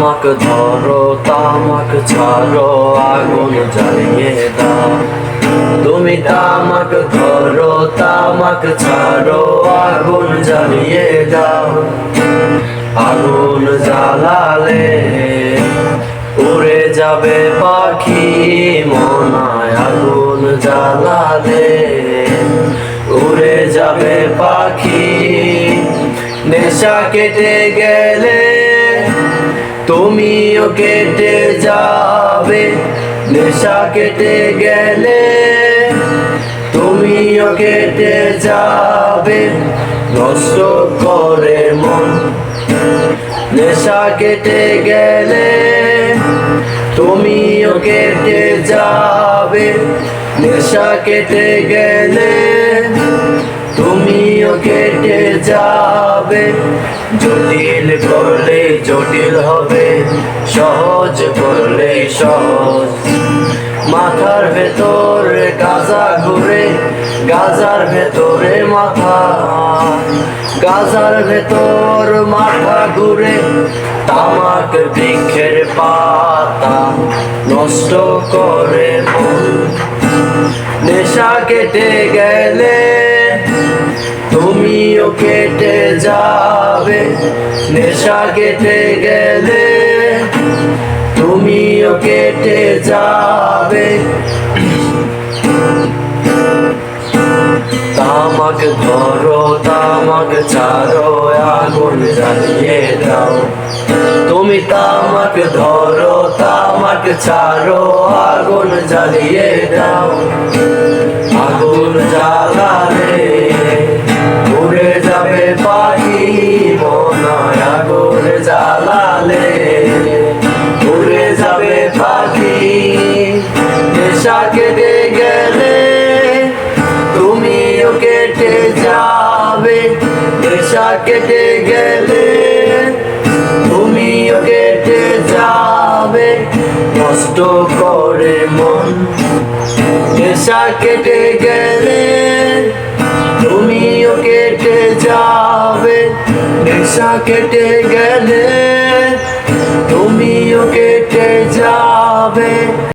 তামাক ধরো তামাক ছাড়ো আগুন জ্বালিয়ে দাও। তুমি তামাক ধরো তামাক ছাড়ো আগুন জ্বালিয়ে দাও। আগুন জ্বালালে উড়ে যাবে পাখি মনায়। আগুন জ্বালালে উড়ে যাবে পাখি। নেশা কেটে গেলে তুমিও কেটে যাবে। নেশা কেটে গেলে তুমিও কেটে যাবে। নষ্ট করে মন নেশা কেটে গেলে তুমিও কেটে যাবে। নেশা কেটে গেলে তুমিও কেটে যাবে। জটিল করলে জটিল হবে, সহজ করলে সহজ। মাথার ভেতরে গাজা ঘুরে, গাজার ভেতরে মাথা। গাজার ভেতর মাথা ঘুরে, তামাক বৃক্ষের পাতা নষ্ট করে মন। নেশা কেটে গেলে তুমিও কেটে যাবে। নেশা কেটে গেলে তুমিও কেটে যাবে। তামাক ধরো তামাক ছাড়ো আগুন জ্বালিয়ে দাও। তুমি তামাক ধরো তামাক ছাড়ো আগুন জ্বালিয়ে দাও। আগুন জ্বালালে উড়ে যাবে পাখি মনায়। আগুন জ্বালালে উড়ে যাবে পাখি। নেশা কেটে গেলে তুমিও কেটে যাবে। নেশা কেটে গেলে তুমিও কেটে যাবে। নষ্ট করে মন নেশা কেটে গেলে তুমিও কেটে যাবে। নেশা কেটে গেলে তুমিও কেটে যাবে।